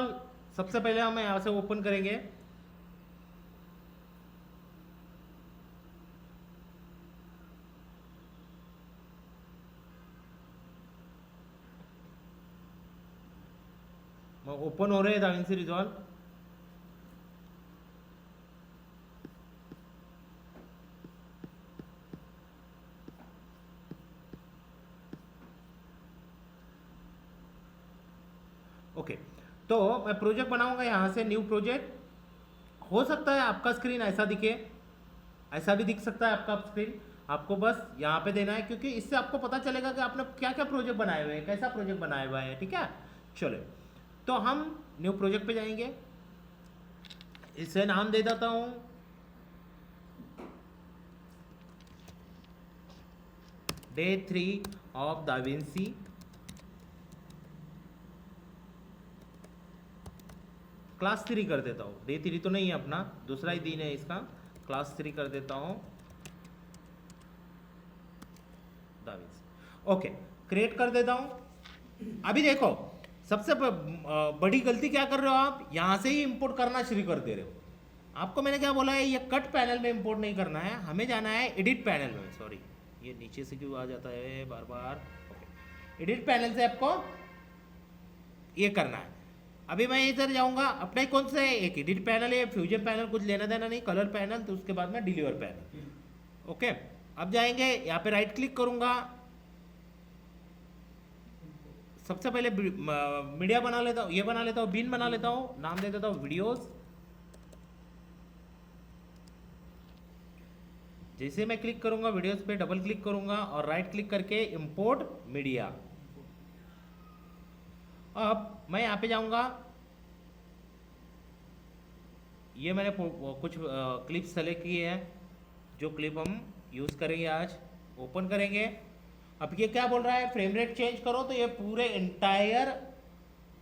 All सबसे पहले हम यहाँ से ओपन करेंगे। ओपन हो रहे हैं दाविंसी रिजॉल्व। ओके, तो मैं प्रोजेक्ट बनाऊंगा यहाँ से, न्यू प्रोजेक्ट। हो सकता है आपका स्क्रीन ऐसा दिखे, ऐसा भी दिख सकता है आपका स्क्रीन। आपको बस यहाँ पे देना है, क्योंकि इससे आपको पता चलेगा कि आपने क्या क्या प्रोजेक्ट बनाए हुए हैं, कैसा प्रोजेक्ट बनाया हुआ है। ठीक है, चलो तो हम न्यू प्रोजेक्ट पे जाएंगे। इसे नाम दे देता हूँ डे 3 ऑफ दाविंसी। क्लास 3 कर देता हूँ, डे 3 तो नहीं है अपना, दूसरा ही दिन है इसका। क्लास 3 कर देता हूँ दाविंसी। ओके, क्रिएट कर देता हूँ। अभी देखो सबसे बड़ी गलती क्या कर रहे हो आप, यहाँ से ही इंपोर्ट करना शुरू कर दे रहे हो। आपको मैंने क्या बोला है, ये कट पैनल में इंपोर्ट नहीं करना है, हमें जाना है एडिट पैनल में। सॉरी, ये नीचे से क्यों आ जाता है बार बार। ओके, एडिट पैनल से आपको ये करना है। अभी मैं इधर जाऊंगा, अपने कौन से एक एडिट पैनल है, फ्यूजन पैनल कुछ लेना देना नहीं, कलर पैनल, तो उसके बाद में डिलीवर पैनल। ओके, अब जाएंगे यहाँ पे राइट क्लिक करूंगा। सबसे पहले मीडिया बना लेता हूँ, ये बना लेता हूँ, बिन बना लेता हूँ, नाम दे देता हूँ वीडियोस। जैसे मैं क्लिक करूंगा वीडियोस पे डबल क्लिक करूंगा और राइट क्लिक करके इंपोर्ट मीडिया। अब मैं यहाँ पे जाऊंगा, ये मैंने कुछ क्लिप सेलेक्ट किए हैं, जो क्लिप हम यूज़ करेंगे आज। ओपन करेंगे। अब ये क्या बोल रहा है, फ्रेम रेट चेंज करो, तो ये पूरे एंटायर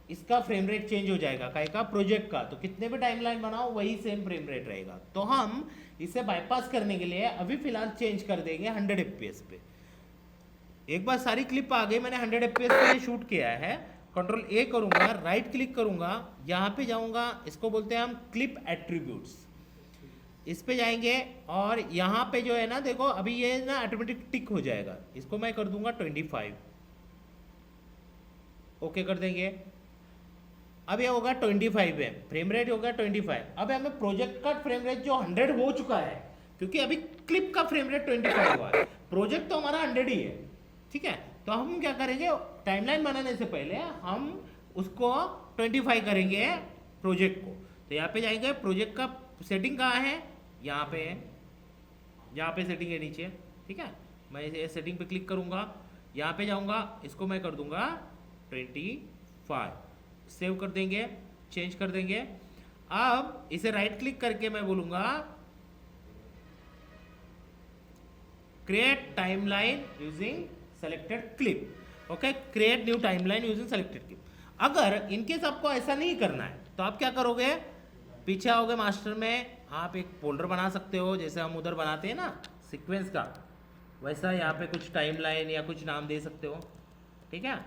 इसका फ्रेम रेट चेंज हो जाएगा, काय का प्रोजेक्ट का। तो कितने भी टाइमलाइन बनाओ वही सेम फ्रेम रेट रहेगा। तो हम इसे बाईपास करने के लिए अभी फिलहाल चेंज कर देंगे 100 FPS पे। एक बार सारी क्लिप आ गई, मैंने 100 FPS पे शूट किया है। कंट्रोल ए करूंगा, राइट क्लिक करूंगा, यहाँ पे जाऊंगा, इसको बोलते हैं हम क्लिप एट्रीब्यूट्स। इस पे जाएंगे और यहाँ पे जो है ना, देखो अभी ये ना ऑटोमेटिक टिक हो जाएगा, इसको मैं कर दूंगा 25। ओके कर देंगे। अब ये होगा 25 है, फ्रेम रेट होगा 25। अब हमें प्रोजेक्ट का फ्रेम रेट जो 100 हो चुका है, क्योंकि अभी क्लिप का फ्रेम रेट 25 हुआ है, प्रोजेक्ट तो हमारा 100 ही है। ठीक है, तो हम क्या करेंगे, टाइमलाइन बनाने से पहले हम उसको 25 करेंगे प्रोजेक्ट को। तो यहाँ पे जाएंगे, प्रोजेक्ट का सेटिंग कहाँ है, यहाँ पे है, यहाँ पे सेटिंग है नीचे। ठीक है, मैं इसे सेटिंग पे क्लिक करूँगा, यहाँ पे जाऊँगा, इसको मैं कर दूँगा 25। सेव कर देंगे, चेंज कर देंगे। अब इसे राइट क्लिक करके मैं बोलूँगा create timeline using selected clip. Okay, create new timeline using selected clip. अगर इनकेस आपको ऐसा नहीं करना है तो आप क्या करोगे, पीछे आओगे मास्टर में, आप एक फोल्डर बना सकते हो, जैसे हम उधर बनाते हैं ना सीक्वेंस का, वैसा यहाँ पे कुछ टाइमलाइन या कुछ नाम दे सकते हो। ठीक है,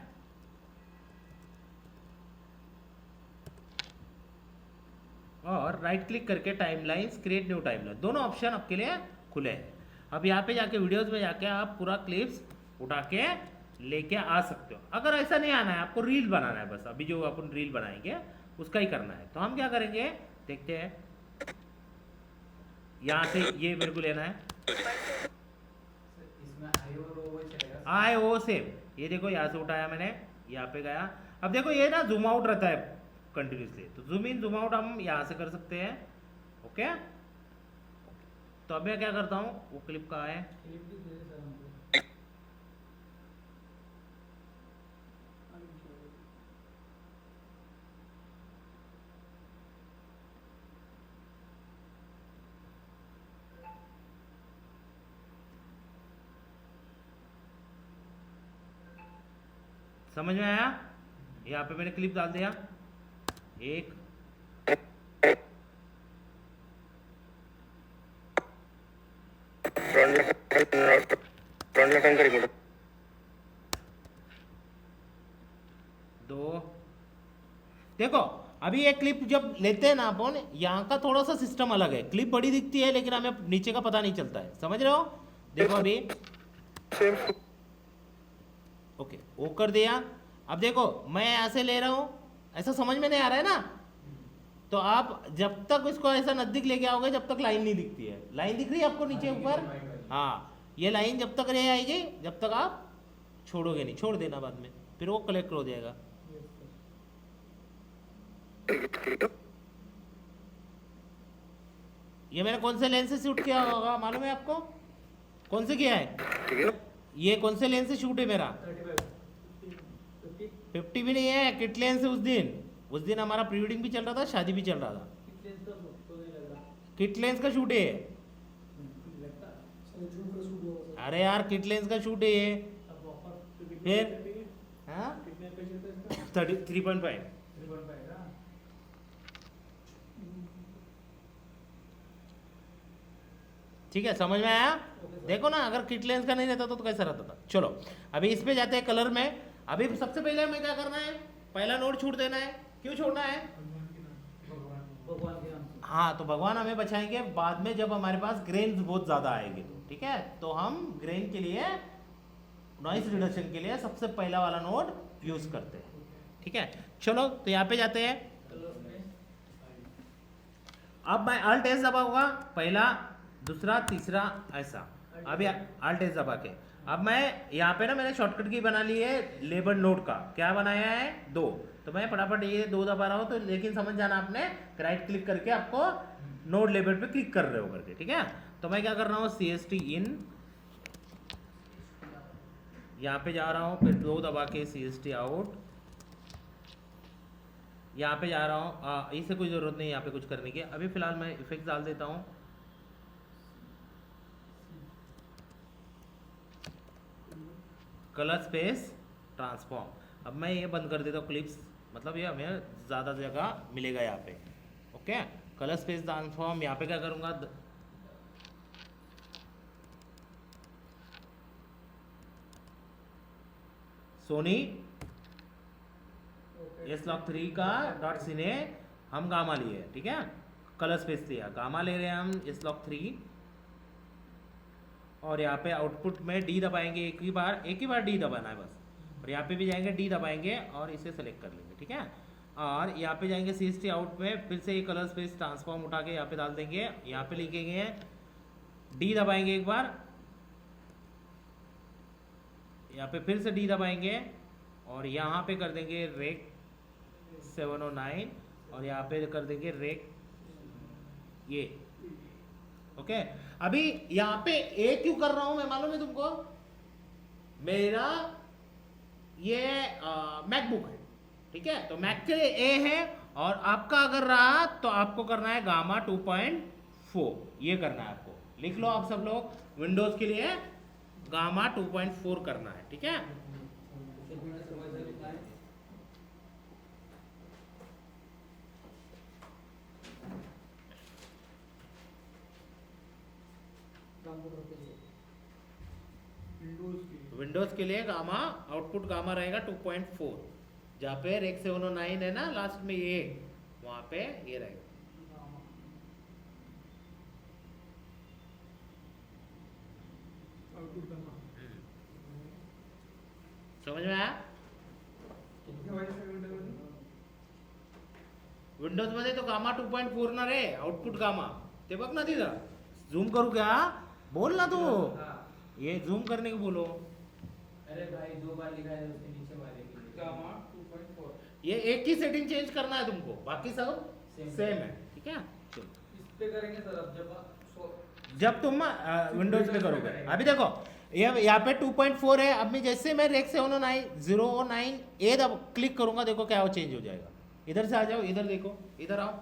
और राइट क्लिक करके टाइमलाइंस, क्रिएट न्यू टाइमलाइन, दोनों ऑप्शन आपके लिए खुले हैं। अब यहाँ पे जाके वीडियोस में जाके आप पूरा क्लिप्स उठा के लेके आ सकते हो। अगर ऐसा नहीं आना है, आपको रील बनाना है, बस अभी जो अपन रील बनाएंगे उसका ही करना है, तो हम क्या करेंगे देखते हैं। यहाँ से ये मेरे को लेना है, आई ओ सेम, ये देखो यहाँ से उठाया मैंने, यहाँ पे गया। अब देखो ये ना जूम आउट रहता है कंटिन्यूसली, तो जूम इन जूम आउट हम यहाँ से कर सकते हैं। ओके, तो अब मैं क्या करता हूँ, वो क्लिप कहाँ है, समझ में आया। यहाँ पे मैंने क्लिप डाल दिया, एक दो। देखो अभी ये क्लिप जब लेते हैं ना अपन, यहाँ का थोड़ा सा सिस्टम अलग है, क्लिप बड़ी दिखती है लेकिन हमें नीचे का पता नहीं चलता है, समझ रहे हो? देखो अभी ओके वो कर दिया। अब देखो मैं ऐसे ले रहा हूँ, ऐसा समझ में नहीं आ रहा है ना, तो आप जब तक इसको ऐसा नजदीक लेके आओगे जब तक लाइन नहीं दिखती है। लाइन दिख रही है आपको नीचे ऊपर? हाँ, ये लाइन जब तक रह आएगी जब तक आप छोड़ोगे नहीं, छोड़ देना बाद में, फिर वो कलेक्ट हो जाएगा। ये मैंने कौन से लेंस से शूट किया होगा मालूम है आपको? कौन से किया है ये? कौन से लेंस से शूट है मेरा? 50 भी नहीं है, किट लेंस है। उस दिन हमारा प्री वेडिंग भी चल रहा था, शादी भी चल रहा था। किट लेंस का शूट है। अरे यार किट लेंस का शूट है ये। फिर हाँ 3.5 ठीक है, समझ में आया? देखो ना, अगर किट लेंस का नहीं रहता तो कैसा रहता था। चलो अभी इस पे जाते हैं कलर में। अभी सबसे पहले हमें क्या करना है, पहला नोड छोड़ देना है। क्यों छोड़ना है? हाँ, तो भगवान हमें बचाएंगे बाद में जब हमारे पास ग्रेन्स बहुत ज़्यादा आएंगे तो, ठीक है? तो हम ग्रेन के लिए, नॉइस रिडक्शन के लिए सबसे पहला वाला नोड यूज करते हैं, ठीक है? चलो तो यहाँ पे जाते हैं। अब मैं अल्ट एस दबाऊंगा, पहला दूसरा तीसरा ऐसा। अभी अल्ट एस दबा के अब मैं यहाँ पे ना मैंने शॉर्टकट की बना ली है लेबल नोड का। क्या बनाया है? 2। तो मैं फटाफट ये 2 दबा रहा हूँ, तो लेकिन समझ जाना आपने राइट क्लिक करके आपको नोड लेबल पे क्लिक कर रहे हो करके, ठीक है? तो मैं क्या कर रहा हूँ, CST इन, यहाँ पे जा रहा हूँ, फिर 2 दबा के CST आउट, यहाँ पे जा रहा हूँ। इससे कोई ज़रूरत नहीं यहाँ पे कुछ करने की। अभी फिलहाल मैं इफेक्ट डाल देता हूँ। Colour space transform. अब मैं ये बंद कर देता हूँ क्लिप्स, मतलब ये हमें ज़्यादा जगह मिलेगा यहाँ पे। Okay, colour space transform. यहाँ पे क्या करूँगा, सोनी S-Log3 का डॉट सिने हम गामा लिए, ठीक है? कलर स्पेस लिया, गामा ले रहे हैं हम S-Log3, और यहाँ पे आउटपुट में D दबाएंगे एक ही बार D दबाना है बस। और यहाँ पे भी जाएंगे D दबाएंगे और इसे सेलेक्ट कर लेंगे, ठीक है? और यहाँ पे जाएंगे CST आउट में, फिर से ये कलर स्पेस ट्रांसफॉर्म उठा के यहाँ पे डाल देंगे। यहाँ पे लिखेंगे D दबाएंगे एक बार, यहाँ पे फिर से D दबाएंगे और यहाँ पे कर देंगे रेक 709 और यहाँ पे कर देंगे रेक ये। ओके, अभी यहाँ पे ए क्यों कर रहा हूं मैं मालूम है तुमको? मेरा ये मैकबुक है, ठीक है? तो मैक के लिए ए है, और आपका अगर रहा तो आपको करना है गामा 2.4, ये करना है आपको। लिख लो आप सब लोग, विंडोज के लिए गामा 2.4 करना है, ठीक है? विंडोज के लिए गामा आउटपुट गामा रहेगा 2.4, जहाँ पे रेक 709 है ना लास्ट में, ये वहाँ पे ये रहेगा। समझ में आया? विंडोज मध्ये तो गामा 2.4 ना रे, आउटपुट गामा ते बघ ना तिथं। झूम करू क्या? बोल ना तू, ये जूम करने को बोलो। अरे भाई 2 बार लिखा है उसके नीचे वाले के लिए गामा 2.4। ये एक ही सेटिंग चेंज करना है तुमको, बाकी सब सेम है, ठीक है? चलो इस पे करेंगे सर अब जब तुम विंडोज पे करोगे। अभी देखो ये यहाँ पे 2.4 है। अब मैं जैसे मैं रेक 709 ए दब क्लिक करूंगा, देखो क्या वो चेंज हो जाएगा। इधर से आ जाओ, इधर देखो, इधर आओ।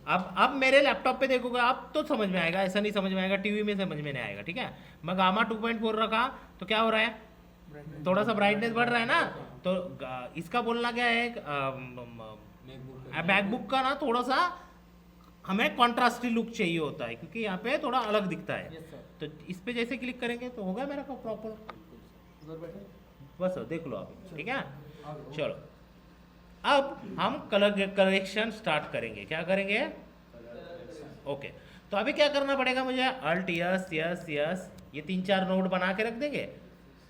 अब मेरे लैपटॉप पे देखोगे आप तो समझ में आएगा, ऐसा नहीं समझ में आएगा, टीवी में समझ में नहीं आएगा, ठीक है? मैं गामा 2.4 रखा तो क्या हो रहा है, थोड़ा सा ब्राइटनेस बढ़ रहा है ना। तो इसका बोलना क्या है, मैकबुक का ना थोड़ा सा हमें कॉन्ट्रास्टी लुक चाहिए होता है, क्योंकि यहाँ पे थोड़ा अलग दिखता है। तो इस पे जैसे क्लिक करेंगे तो होगा मेरा प्रॉपर, बस देख लो आप, ठीक है? चलो अब हम कलर करेक्शन स्टार्ट करेंगे। क्या करेंगे? ओके, तो अभी क्या करना पड़ेगा मुझे? अल्ट यस यस यस, ये 3-4 नोड बना के रख देंगे।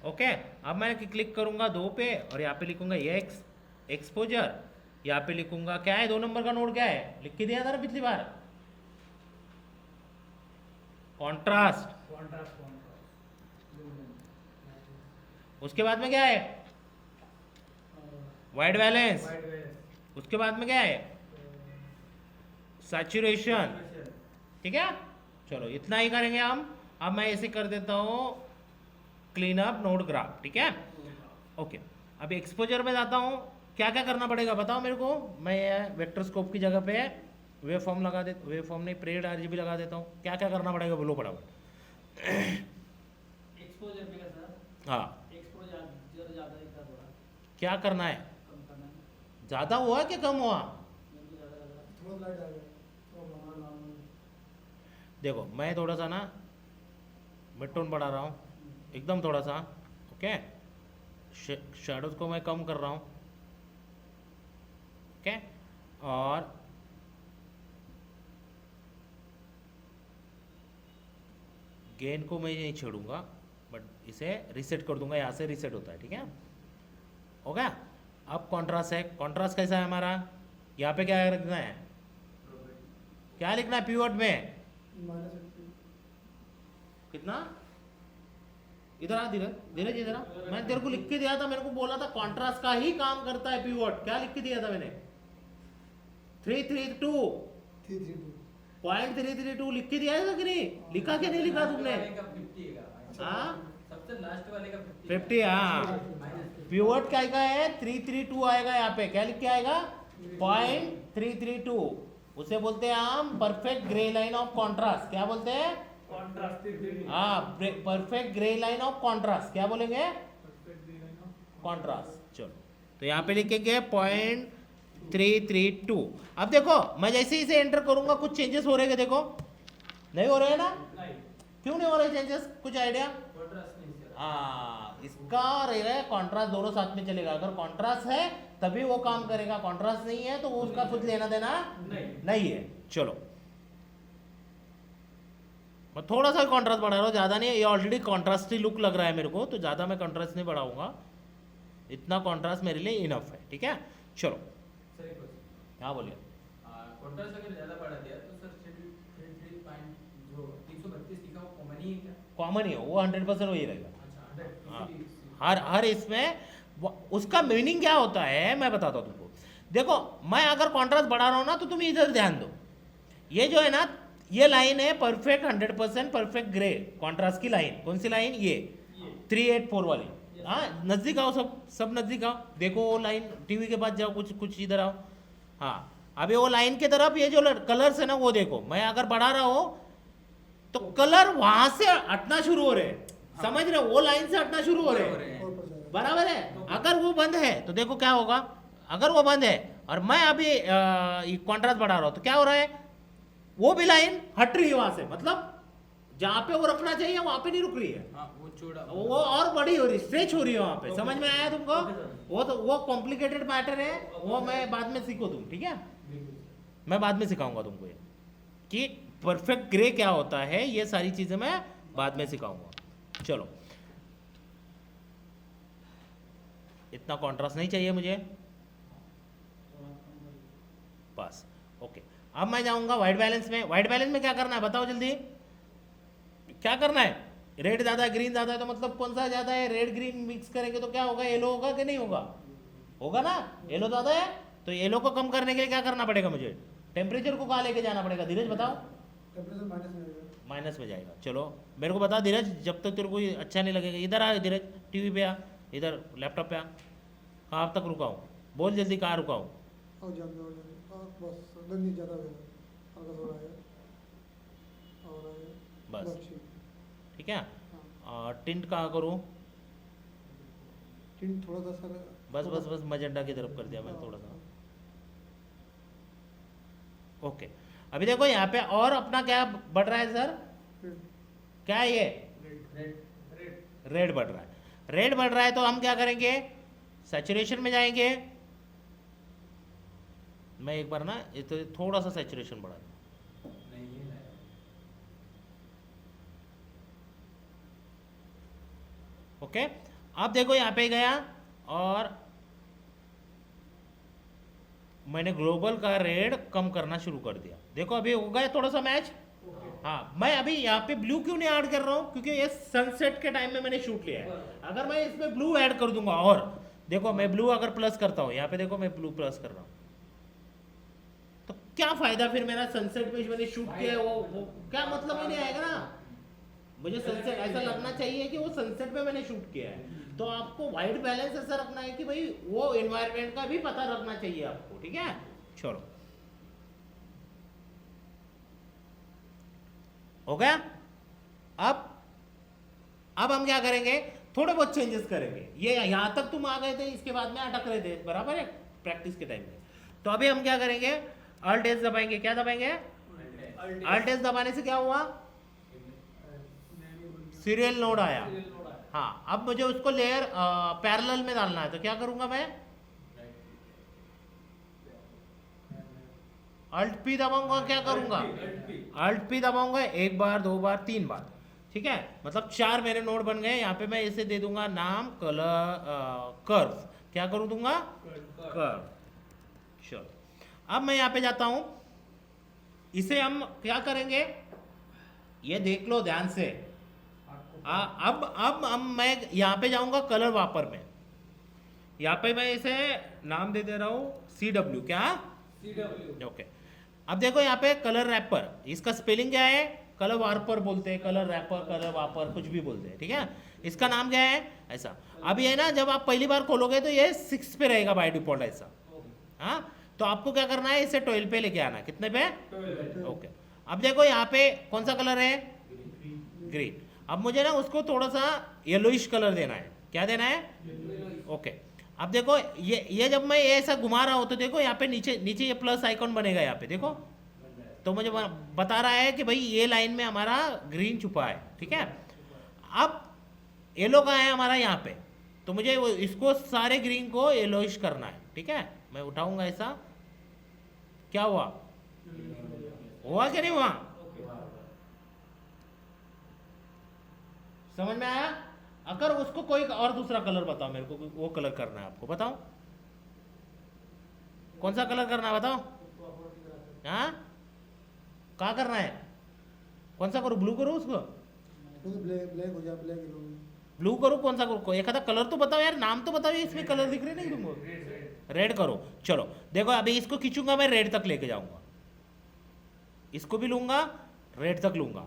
ओके, अब मैं क्लिक करूंगा 2 पे और यहाँ पे लिखूंगा एक्स एक्सपोजर, यहाँ पे लिखूंगा क्या है, 2 नंबर का नोड क्या है, लिख के दिया था ना पिछली बार, कॉन्ट्रास्ट। उसके बाद में क्या है? White balance. उसके बाद में क्या है? सैचुरेशन। ठीक है, चलो इतना ही करेंगे हम। अब मैं ऐसे कर देता हूँ क्लीन अप नोड ग्राफ। ठीक है, ओके। अब एक्सपोजर में जाता हूँ, क्या क्या करना पड़ेगा बताओ मेरे को। मैं वेक्टर स्कोप की जगह पे वेव फॉर्म लगा दे, वेव फॉर्म नहीं, परेड आरजीबी लगा देता हूँ। क्या क्या करना पड़ेगा बोलो फटाफट। एक्सपोजर पे का सर, हाँ, एक्सपोजर ज्यादा दिखता थोड़ा, क्या करना है? कम करना है। ज़्यादा हुआ कि कम हुआ? मेरे को ज्यादा लग रहा है। थोड़ा लाइट आ गया, थोड़ा नॉर्मल। देखो मैं थोड़ा सा ना मिड टोन बढ़ा रहा हूँ, एकदम थोड़ा सा। ओके, शेडोज को मैं कम कर रहा हूँ। ओके, और गेन को मैं नहीं छेड़ूंगा, बट इसे रीसेट कर दूंगा, यहाँ से रीसेट होता है। ठीक है, हो गया। अब कॉन्ट्रास्ट है, कॉन्ट्रास्ट कैसा है हमारा? यहाँ पे क्या लिखना है? क्या लिखना है पीवट में? कितना? इधर आ धीरज, धीरज इधर आ। मैं तेरे को लिख के दिया था, मेरे को बोला था कॉन्ट्रास्ट का ही काम करता है पीवट। क्या लिख के दिया था मैंने? 332 .332 लिख के दिया था कि नहीं? लिखा कि नहीं लिखा तुमने? हाँ, सबसे लास्ट वाले का 50। हाँ, पीवट क्या का है? 332 आएगा यहाँ पे। क्या लिख के आएगा? 0.332। उसे बोलते हैं हम perfect grey line of contrast. क्या बोलते हैं? हाँ, perfect grey line of contrast. क्या बोलेंगे? कॉन्ट्रास्ट। चलो, तो यहाँ पे लिखेंगे 0.332। अब देखो मैं जैसे ही इसे एंटर करूंगा कुछ चेंजेस हो रहे हैं, देखो नहीं हो रहे हैं ना? नहीं, क्यों नहीं हो रहे चेंजेस? कुछ आइडिया? कॉन्ट्रास्ट नहीं सर। हाँ, इसका और कॉन्ट्रास्ट दोनों साथ में चलेगा। अगर कॉन्ट्रास्ट है तभी वो काम करेगा, कॉन्ट्रास्ट नहीं है तो वो उसका कुछ लेना देना नहीं है। चलो, मैं थोड़ा सा कॉन्ट्रास्ट बढ़ा रहा हूँ, ज़्यादा नहीं है। ये ऑलरेडी कॉन्ट्रास्टी लुक लग रहा है मेरे को, तो ज़्यादा मैं कॉन्ट्रास्ट नहीं बढ़ाऊंगा। इतना कॉन्ट्रास्ट मेरे लिए इनफ है। ठीक है, चलो। सर एक क्वेश्चन, हाँ बोलिए। कॉन्ट्रास्ट अगर ज्यादा बढ़ा दिया तो सर 3 पॉइंट जो 332 लिखा वो कॉमन ही है क्या? कॉमन ही हो वो, 100% वही रहेगा। अच्छा, 100 हाँ, इसीलिए हर इसमें उसका मीनिंग क्या होता है मैं बताता हूँ तुमको। देखो मैं अगर कॉन्ट्रास्ट बढ़ा रहा हूँ ना, तो तुम इधर ध्यान दो। ये जो है ना, ये लाइन है परफेक्ट 100% परफेक्ट ग्रे कॉन्ट्रास्ट की लाइन। कौन सी लाइन? ये 384 वाली। हाँ, नजदीक आओ, सब नजदीक आओ। देखो वो लाइन, टीवी के पास जाओ, कुछ इधर आओ। हाँ, अभी वो लाइन की तरफ ये जो कलर्स है ना, वो देखो। मैं अगर बढ़ा रहा हूँ तो कलर वहां से हटना शुरू हो रहे हैं। समझ रहे हो? वो लाइन से हटना शुरू हो रहे हैं। बराबर है। अगर वो बंद है तो देखो क्या होगा। अगर वो बंद है और मैं अभी कॉन्ट्रास्ट बढ़ा रहा हूं तो क्या हो रहा है? वो भी लाइन हट रही है वहां से, मतलब जहां पे वो रखना चाहिए वहां पे नहीं रुक रही है, हाँ, वो चौड़ा वो और बड़ी हो रही, स्ट्रेच हो रही है वहां पे। समझ में आया तुमको? वो तो वो कॉम्प्लिकेटेड मैटर है, वो मैं बाद में सीखो तुम। ठीक है, मैं बाद में सिखाऊंगा तुमको ये कि परफेक्ट ग्रे क्या होता है। ये सारी चीजें मैं बाद में सिखाऊंगा। चलो, इतना कॉन्ट्रास्ट नहीं चाहिए मुझे बस। ओके, अब मैं जाऊंगा व्हाइट बैलेंस में। व्हाइट बैलेंस में क्या करना है बताओ जल्दी, क्या करना है? रेड ज्यादा है, ग्रीन ज्यादा है, तो मतलब कौन सा ज्यादा है? रेड ग्रीन मिक्स करेंगे तो क्या होगा? येलो होगा कि नहीं होगा? होगा ना? येलो ज्यादा है तो येलो को कम करने के लिए क्या करना पड़ेगा मुझे? टेम्परेचर को कहाँ लेके जाना पड़ेगा? धीरज बताओ। टेम्परेचर माइनस में रहेगा। माइनस में जाएगा। चलो मेरे को बता धीरज, जब तक तेरे को ये अच्छा नहीं लगेगा। इधर आ धीरज, टीवी पे आ, इधर लैपटॉप पे आ। कहाँ अब तक रुकाऊँ? बोल जल्दी, कहाँ रुकाऊँ? और जल्दी बस नहीं ज़्यादा हो जाएगा, हल्का थोड़ा है और है बस, ठीक। ठीक है। टिंट कहाँ करूँ? टिंट थोड़ा सा सर, बस बस बस मजेंडा की तरफ कर दिया मैंने थोड़ा सा। ओके, अभी देखो यहाँ पे और अपना क्या बढ़ रहा है सर? क्या है ये? रेड बढ़ रहा है। रेड बढ़ रहा है तो हम क्या करेंगे? सैचुरेशन में जाएंगे। मैं एक बार ना ये तो थोड़ा सा सैचुरेशन बढ़ा दूं। नहीं ये लाया। ओके, अब देखो यहाँ पे गया और मैंने ग्लोबल का रेड कम करना शुरू कर दिया। देखो अभी हो गया थोड़ा सा मैच। हाँ, मैं अभी यहाँ पे ब्लू क्यों नहीं ऐड कर रहा हूँ, क्योंकि ये सनसेट के टाइम में मैंने शूट लिया है। अगर मैं इसमें ब्लू ऐड कर दूंगा, और देखो मैं ब्लू अगर प्लस करता हूँ यहाँ पे, देखो मैं ब्लू प्लस कर रहा हूँ, तो क्या फायदा फिर मेरा सनसेट में जो मैंने शूट किया है वो क्या मतलब ही नहीं आएगा ना। मुझे सनसेट ऐसा लगना चाहिए कि वो सनसेट में मैंने शूट किया है। तो आपको वाइट बैलेंस ऐसा रखना है कि भाई वो एनवायरनमेंट का भी पता रखना चाहिए आपको, ठीक है। छोड़ो, हो गया। अब हम क्या करेंगे, थोड़े बहुत चेंजेस करेंगे। ये यहां तक तुम आ गए थे, इसके बाद में अटक रहे थे, बराबर है, प्रैक्टिस के टाइम में। तो अभी हम क्या करेंगे, अल्ट एस दबाएंगे। क्या दबाएंगे, अल्ट एस दबाने से क्या हुआ, सीरियल नोड आया। हाँ, अब मुझे उसको लेयर पैरेलल में डालना है, तो क्या करूंगा मैं, अल्ट पी दबाऊंगा। क्या करूंगा, अल्ट पी दबाऊंगा, एक बार, दो बार, तीन बार, ठीक है। मतलब 4 मेरे नोड बन गए। यहाँ पे मैं इसे दे दूंगा नाम कलर कर्व। क्या करूँ दूंगा, कर्व। चलो, अब मैं यहाँ पे जाता हूं, इसे हम क्या करेंगे, ये देख लो ध्यान से। अब मैं यहाँ पे जाऊंगा कलर वापर में। यहाँ पे मैं इसे नाम दे दे रहा हूँ CW। क्या, CW। ओके। अब देखो यहाँ पे कलर रैपर, इसका स्पेलिंग क्या है, कलर वापर बोलते हैं, कलर रैपर, कलर वापर, कुछ भी बोलते हैं, ठीक है। इसका नाम क्या है, ऐसा। अब ये ना जब आप पहली बार खोलोगे तो ये 6 पे रहेगा बाय डिफॉल्ट, ऐसा। हाँ, तो आपको क्या करना है, इसे 12 पे लेके आना। कितने पे, 12। ओके। अब देखो यहाँ पे कौन सा कलर है, ग्रीन। अब मुझे ना उसको थोड़ा सा येलोइश कलर देना है। क्या देना है, ओके। अब देखो ये जब मैं ये ऐसा घुमा रहा हूं तो देखो यहाँ पे नीचे नीचे ये प्लस आइकॉन बनेगा यहाँ पे, देखो। तो मुझे बता रहा है कि भाई ये लाइन में हमारा ग्रीन छुपा है, ठीक है। अब येलो का है हमारा यहाँ पे, तो मुझे इसको सारे ग्रीन को येलोइश करना है, ठीक है। मैं उठाऊंगा ऐसा, क्या हुआ, हुआ क्या नहीं हुआ, समझ में आया। अगर उसको कोई और दूसरा कलर बताओ मेरे को, वो कलर करना है आपको, बताओ कौन सा कलर करना है, बताओ। हाँ, क्या करना है, कौन सा करूँ, ब्लू करूँ उसको, ब्लैक हो जाए, ब्लैक येलो। ब्लू करूँ, कौन सा करूँ, एक आधा कलर तो बताओ यार, नाम तो बताओ, इसमें कलर दिख रहे नहीं तुमको, रेड करो। चलो देखो, अभी इसको खींचूंगा मैं, रेड तक लेके जाऊंगा, इसको भी लूंगा, रेड तक लूंगा।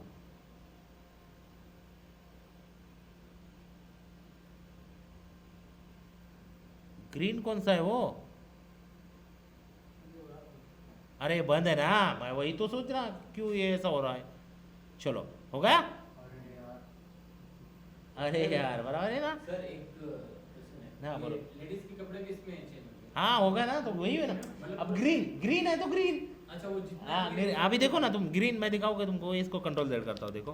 ग्रीन कौन सा है वो, अरे बंद है ना, मैं वही तो सोच रहा क्यों ये ऐसा हो रहा है। चलो, हो गया, अरे यार बराबर है ना। सर एक क्वेश्चन है, हाँ, बोलो। लेडीज के कपड़े भी इसमें चेंज होंगे। हाँ हो गया ना, तो वही है ना। अब ग्रीन, ग्रीन है तो ग्रीन। अच्छा, वो जितना हाँ, अभी देखो ना तुम, ग्रीन मैं दिखाऊंगा तुमको, इसको कंट्रोल Z करता हूँ, देखो।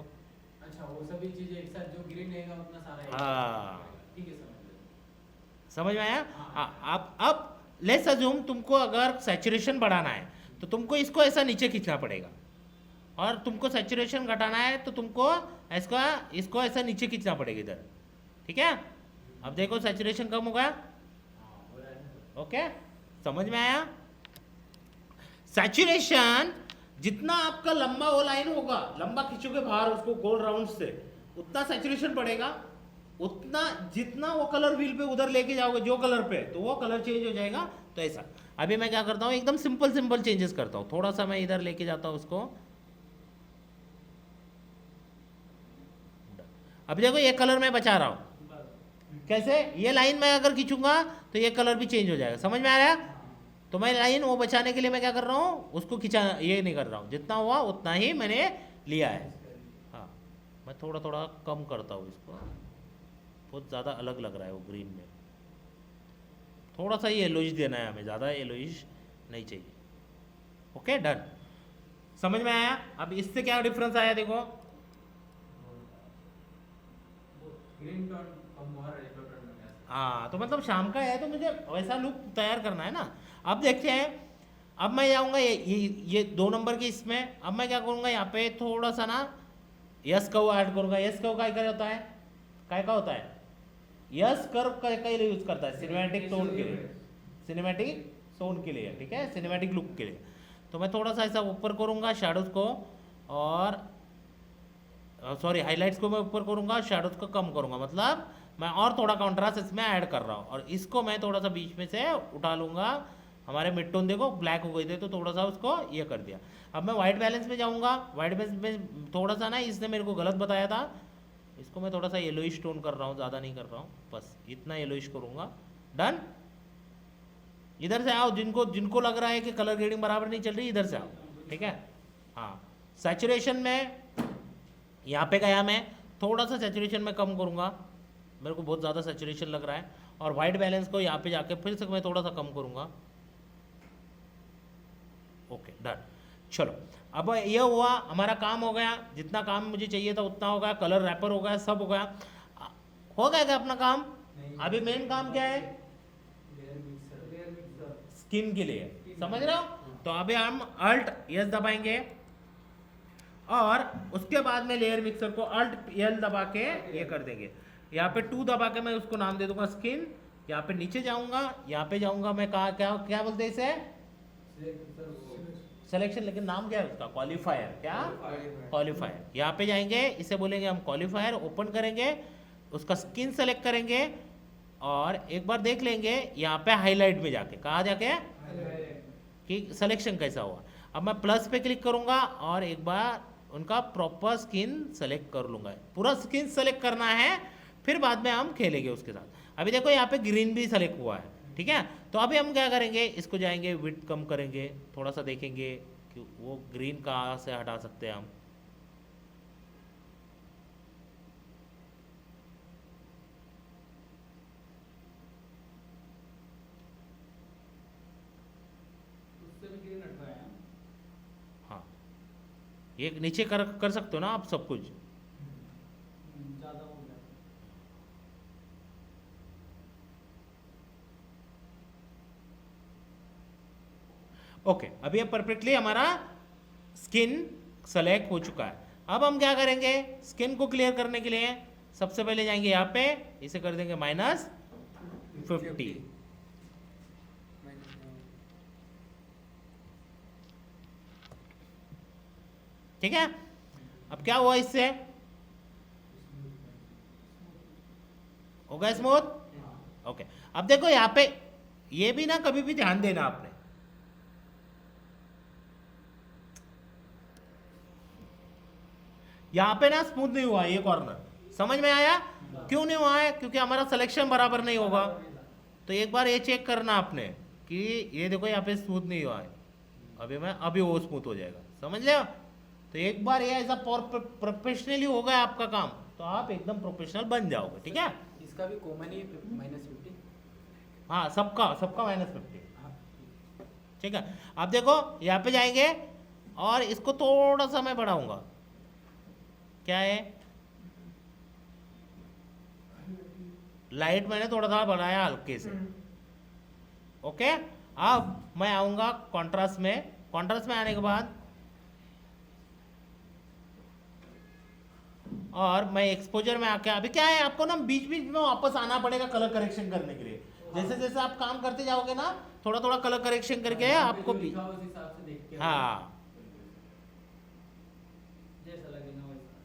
अच्छा, वो सभी चीजें एक साथ जो ग्रीन रहेगा उतना सारा एक हाँ, साथ। ठीक है, समझ गए। समझ में आया। हाँ। अब लेट्स अज्यूम तुमको अगर सैचुरेशन बढ़ाना है तो तुमको इसको ऐसा नीचे खींचना पड़ेगा, और तुमको सैचुरेशन घटाना है तो तुमको इसको ऐसा नीचे खींचना पड़ेगा इधर, ठीक है। अब देखो सैचुरेशन कम हो गया, हाँ, हो रहा है ना। ओके, समझ में आया। सैचुरेशन जितना आपका लंबा वो लाइन होगा, लंबा खींचोगे बाहर उसको गोल राउंड से, उतना सैचुरेशन बढ़ेगा। उतना जितना वो कलर व्हील पे उधर लेके जाओगे जो कलर पे, तो वो कलर चेंज हो जाएगा। तो ऐसा अभी मैं क्या करता हूँ, एकदम सिंपल चेंजेस करता हूँ। थोड़ा सा मैं इधर लेके जाता हूँ उसको। अभी देखो ये कलर मैं बचा रहा हूँ, कैसे, ये लाइन मैं अगर खींचूंगा तो ये कलर भी चेंज हो जाएगा, समझ में आ रहा है। तो मैं लाइन वो बचाने के लिए मैं क्या कर रहा हूँ, उसको खींचा, ये नहीं कर रहा हूँ, जितना हुआ उतना ही मैंने लिया है। हाँ, मैं थोड़ा थोड़ा कम करता हूँ इसको, बहुत ज़्यादा अलग लग रहा है वो ग्रीन में। थोड़ा सा ये येलोइश देना है हमें, ज़्यादा येलोइश नहीं चाहिए। ओके, डन, समझ में आया। अब इससे क्या डिफरेंस आया, देखो। ग्रीन टोन कम हुआ, येलो टोन में गया। हाँ, तो मतलब शाम का है तो मुझे वैसा लुक तैयार करना है ना। अब देखते हैं, अब मैं जाऊंगा ये 2 नंबर की इसमें। अब मैं क्या करूंगा यहाँ पे थोड़ा सा ना यस कर्व ऐड करूंगा। यस कर्व काय होता है, काय का होता है, यस कर्व का लिए यूज करता है सिनेमैटिक टोन के लिए, सिनेमैटिक टोन के लिए, ठीक है, सिनेमैटिक लुक के लिए। तो मैं थोड़ा सा ऐसा ऊपर करूंगा शैडोज को, और सॉरी हाइलाइट्स को मैं ऊपर करूंगा, शैडोज को कम करूंगा, मतलब मैं और थोड़ा कॉन्ट्रास्ट इसमें ऐड कर रहा हूँ। और इसको मैं थोड़ा सा बीच में से उठा लूंगा। हमारे मिड टोन देखो ब्लैक हो गए थे, तो थोड़ा सा उसको ये कर दिया। अब मैं वाइट बैलेंस में जाऊंगा। वाइट बैलेंस में थोड़ा सा ना इसने मेरे को गलत बताया था, इसको मैं थोड़ा सा येलोइश टोन कर रहा हूँ, ज़्यादा नहीं कर रहा हूँ, बस इतना येलोइश करूँगा। डन। इधर से आओ, जिनको लग रहा है कि कलर ग्रेडिंग बराबर नहीं चल रही, इधर से आओ, ठीक है। हाँ, सैचुरेशन में यहाँ पे गया, मैं थोड़ा सा सैचुरेशन में कम करूँगा, मेरे को बहुत ज़्यादा सैचुरेशन लग रहा है। और वाइट बैलेंस को यहाँ पे जाके फिर से मैं थोड़ा सा कम करूँगा। Okay done. चलो अब ये हुआ, हमारा काम हो गया, जितना काम मुझे चाहिए था उतना हो गया, कलर रैपर हो गया, सब हो गया। हो गया क्या अपना काम? अभी मेन काम क्या है? स्किन के लिए, समझ रहे हो? तो अभी हम अल्ट एस दबाएंगे और उसके बाद में लेयर मिक्सर को अल्ट एल दबा के ये कर देंगे। यहाँ पे 2 दबा के मैं उसको नाम दे दूंगा स्किन। यहाँ पे नीचे जाऊंगा, यहाँ पे जाऊंगा, मैं कहा क्या क्या बोलते हैं इसे, सिलेक्शन, लेकिन नाम क्या है उसका, क्वालिफायर। क्या? क्वालिफायर। यहाँ पे जाएंगे, इसे बोलेंगे हम क्वालिफायर। ओपन करेंगे, उसका स्किन सेलेक्ट करेंगे और एक बार देख लेंगे यहाँ पे हाईलाइट में जाके, कहाँ जाके कि सिलेक्शन कैसा हुआ। अब मैं प्लस पे क्लिक करूंगा और एक बार उनका प्रॉपर स्किन सेलेक्ट कर लूंगा। पूरा स्किन सेलेक्ट करना है, फिर बाद में हम खेलेंगे उसके साथ। अभी देखो यहाँ पे ग्रीन भी सेलेक्ट हुआ है, ठीक है। तो अभी हम क्या करेंगे, इसको जाएंगे विड्थ कम करेंगे, थोड़ा सा देखेंगे कि वो ग्रीन कहाँ से हटा सकते हैं हम। हाँ, ये नीचे कर सकते हो ना आप सब कुछ। ज़्यादा हो गया। ओके, अभी ये परफेक्टली हमारा स्किन सेलेक्ट हो चुका है। अब हम क्या करेंगे, स्किन को क्लियर करने के लिए सबसे पहले जाएंगे यहाँ पे, इसे कर देंगे -50। ठीक है। अब क्या हुआ, इससे हो गया स्मूथ। ओके, अब देखो यहाँ पे ये भी ना कभी भी ध्यान देना आपने, यहाँ पे ना स्मूथ नहीं हुआ ये कॉर्नर, समझ में आया? क्यों नहीं हुआ है? क्योंकि हमारा सिलेक्शन बराबर नहीं होगा। तो एक बार ये चेक करना आपने कि ये देखो यहाँ पे स्मूथ नहीं हुआ है, अभी वो स्मूथ हो जाएगा, समझ लिया? तो एक बार ये ऐसा प्रोफेशनली हो गया आपका काम, तो आप एकदम प्रोफेशनल बन जाओगे, ठीक है। इसका भी कॉमन ही -50। हाँ, सबका -50, ठीक है। अब देखो यहाँ पे जाएंगे और इसको थोड़ा सा मैं बढ़ाऊंगा, क्या है, लाइट मैंने थोड़ा सा बढ़ाया हल्के से। ओके, अब मैं आऊंगा कॉन्ट्रास्ट में आने के बाद और मैं एक्सपोजर में आके, अभी क्या है, आपको ना बीच बीच में वापस आना पड़ेगा कलर करेक्शन करने के लिए। जैसे जैसे आप काम करते जाओगे ना, थोड़ा थोड़ा कलर करेक्शन करके आपको भी, उस हिसाब से देख के हाँ जैसा लगे ना वैसा।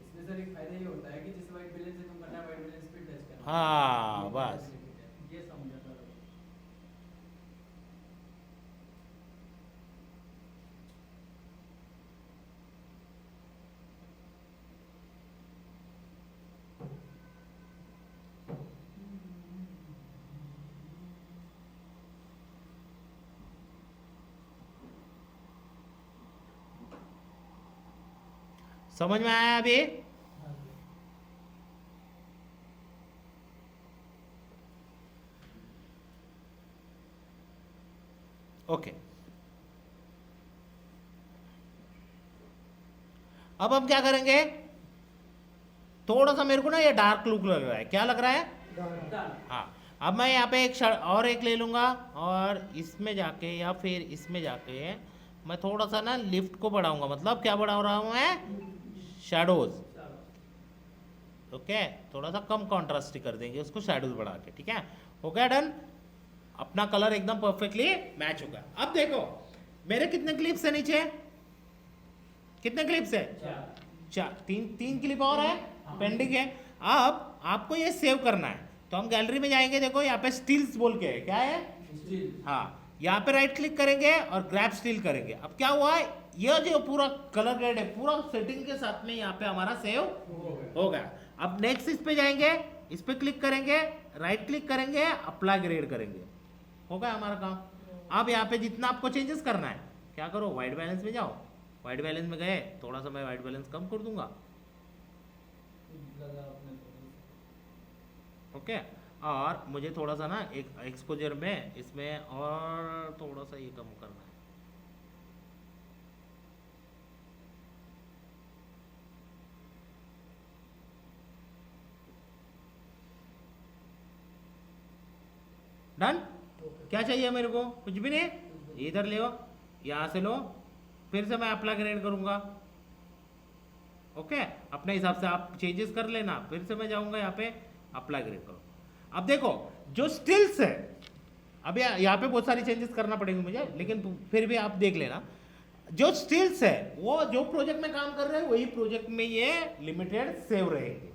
इसमें सर एक फायदा ये होता है कि जिस वाइट बैलेंस से तुम करना है, वाइट बैलेंस पे टच करना। हाँ बस। ये समझा था। समझ में आया अभी? ओके, अब हम क्या करेंगे, थोड़ा सा मेरे को ना ये डार्क लुक लग रहा है, क्या लग रहा है? डार्क। हाँ, अब मैं यहाँ पे और एक ले लूँगा और इसमें जाके या फिर इसमें जाके मैं थोड़ा सा ना लिफ्ट को बढ़ाऊंगा। मतलब क्या बढ़ा रहा हूँ मैं? शैडोज। ओके, थोड़ा सा कम कॉन्ट्रास्ट कर देंगे उसको शैडोज बढ़ा के। ठीक है, हो गया डन। अपना कलर एकदम परफेक्टली मैच होगा। अब देखो मेरे कितने क्लिप्स है नीचे? कितने क्लिप्स है? चार। तीन क्लिप और है, पेंडिंग है। अब आपको ये सेव करना है तो हम गैलरी में जाएंगे। देखो यहाँ पे स्टिल्स बोल के है, क्या है? हाँ, यहाँ पे राइट क्लिक करेंगे और ग्रैब स्टिल करेंगे। अब क्या हुआ है, ये जो पूरा कलर ग्रेड है पूरा सेटिंग के साथ में यहाँ पे हमारा सेव हो गया। अब नेक्स्ट इस पे जाएंगे, इस पे क्लिक करेंगे, राइट क्लिक करेंगे, अप्लाई ग्रेड करेंगे, हो गया हमारा काम। अब यहाँ पे जितना आपको चेंजेस करना है क्या करो, व्हाइट बैलेंस में जाओ। व्हाइट बैलेंस में गए, थोड़ा सा मैं व्हाइट बैलेंस कम कर दूंगा। ओके, और मुझे थोड़ा सा ना एक एक्सपोजर में इसमें और थोड़ा सा ये कम करना है। डन। क्या चाहिए मेरे को? कुछ भी नहीं, इधर ले, यहाँ से लो, फिर से मैं अप्लाई ग्रेड करूंगा। ओके, अपने हिसाब से आप चेंजेस कर लेना। फिर से मैं जाऊंगा यहाँ पे, अप्लाई ग्रेड करो। अब देखो जो स्टिल्स है, अब यहाँ पे बहुत सारी चेंजेस करना पड़ेंगे मुझे, लेकिन फिर भी आप देख लेना। जो स्टिल्स है वो जो प्रोजेक्ट में काम कर रहे हैं वही प्रोजेक्ट में ये लिमिटेड सेव रहेंगे।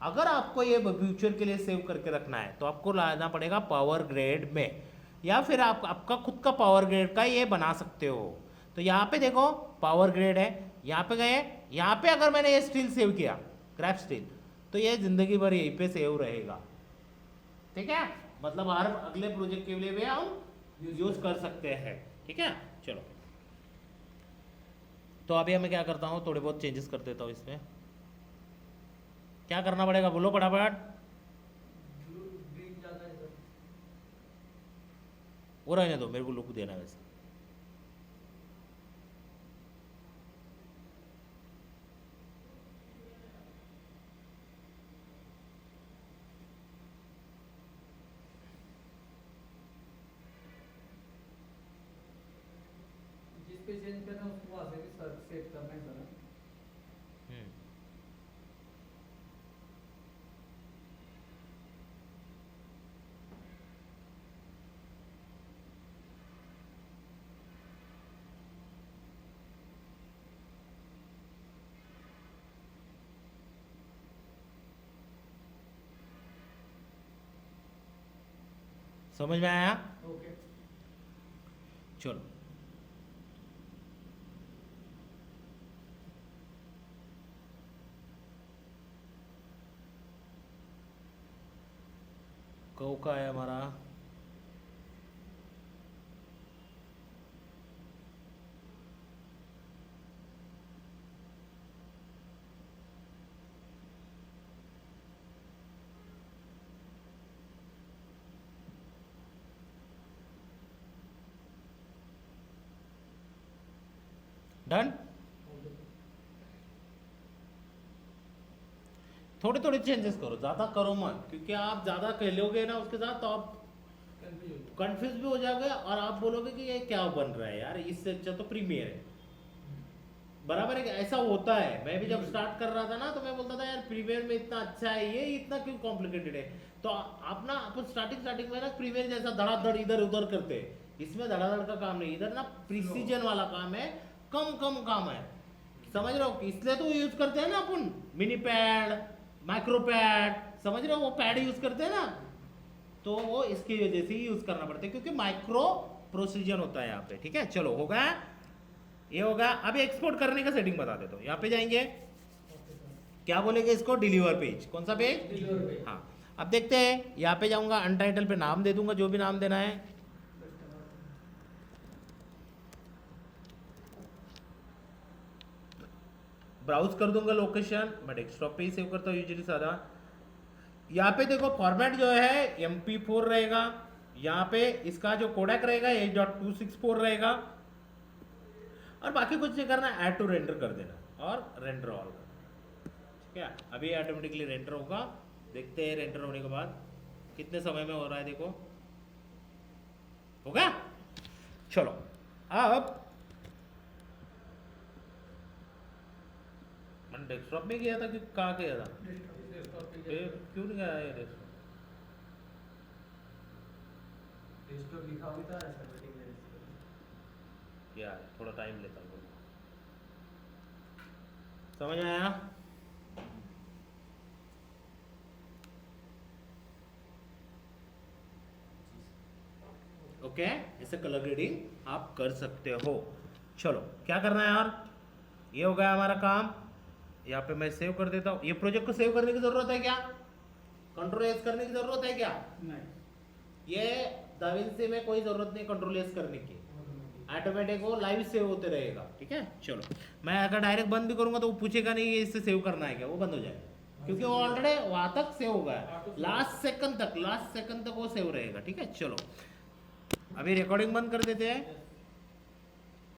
अगर आपको ये फ्यूचर के लिए सेव करके रखना है तो आपको लाना पड़ेगा पावर ग्रेड में, या फिर आप आपका खुद का पावर ग्रेड का ये बना सकते हो। तो यहाँ पे देखो पावर ग्रेड है, यहाँ पे गए, यहाँ पे अगर मैंने ये स्टिल सेव किया, ग्रैब स्टिल, तो ये जिंदगी भर यहीं पे सेव रहेगा। ठीक है, मतलब हर अगले प्रोजेक्ट के लिए भी हम यूज कर सकते हैं। ठीक है, चलो तो अभी मैं क्या करता हूँ, थोड़े बहुत चेंजेस कर देता हूँ इसमें। क्या करना पड़ेगा बोलो फटाफट। वो रहने दो, मेरे को लुक देना वैसे। जिस पे चेंज करना है उसको वहाँ से भी सेट करना है सर। समझ में आया? ओके, चलो कौ का है हमारा। डन। थोड़े थोड़े चेंजेस करो, ज्यादा करो मत, क्योंकि आप ज्यादा कह लोगे ना उसके साथ तो आप कंफ्यूज भी हो जाओगे और आप बोलोगे कि ये क्या बन रहा है यार, इससे अच्छा तो प्रीमियर है। बराबर है, ऐसा होता है। मैं भी जब स्टार्ट कर रहा था ना तो मैं बोलता था यार प्रीमियर में इतना अच्छा है, ये इतना क्यों कॉम्प्लिकेटेड है। तो आप ना अपन स्टार्टिंग में ना प्रीमियर जैसा धड़ाधड़ इधर उधर करते हैं, इसमें धड़ाधड़ का काम नहीं, इधर ना प्रिसीजन वाला काम है, कम काम है। समझ रहे हो, इसलिए तो यूज करते हैं ना अपन मिनी पैड, माइक्रो पैड, समझ रहे हो, वो पैड यूज करते हैं ना, तो वो इसकी वजह से ही यूज करना पड़ता है, क्योंकि माइक्रो प्रोसीजन होता है यहाँ पे। ठीक है, चलो हो गया, ये होगा। अभी एक्सपोर्ट करने का सेटिंग बता देता हूँ। यहाँ पे जाएंगे, क्या बोलेंगे इसको, डिलीवर पेज। कौन सा पेज? Deliver page. हाँ, अब देखते हैं, यहाँ पे जाऊंगा, अनटाइटल पे नाम दे दूंगा जो भी नाम देना है। ब्राउज कर दूंगा लोकेशन, मैं डेस्कटॉप पे ही सेव करता हूँ यूजुअली सादा। यहाँ पे देखो फॉर्मेट जो है MP4 रहेगा, यहाँ पे इसका जो कोडेक रहेगा 8.264 रहेगा, और बाकी कुछ नहीं करना, ऐड टू रेंडर कर देना और रेंडर ऑल करना। ठीक है, अभी ऑटोमेटिकली रेंडर होगा, देखते हैं रेंडर होने के बाद। कितने समय में हो रहा है देखो, हो गया। चलो अब मैंने डेस्कटॉप में किया था कि कहाँ किया था, फिर क्यों नहीं गया ये डेस्कटॉप? डेस्कटॉप लिखा होता है सबमिटिंग है यार थोड़ा टाइम लेता हूँ, समझ में आया? ओके, ऐसे कलर ग्रेडिंग आप कर सकते हो। चलो क्या करना है यार, ये हो गया हमारा काम। यहाँ पे मैं सेव कर देता हूँ। ये प्रोजेक्ट को सेव करने की जरूरत है क्या, कंट्रोल एस करने की जरूरत है क्या? नहीं ये दाविंसी में कोई जरूरत नहीं कंट्रोल एस करने की, ऑटोमेटिक वो लाइव सेव होते रहेगा। ठीक है, चलो मैं अगर डायरेक्ट बंद भी करूंगा तो वो पूछेगा नहीं ये इससे सेव करना है क्या, वो बंद हो जाएगा क्योंकि वो ऑलरेडी वहां तक सेव हो गया, लास्ट सेकंड तक वो सेव रहेगा। ठीक है, चलो अभी रिकॉर्डिंग बंद कर देते हैं।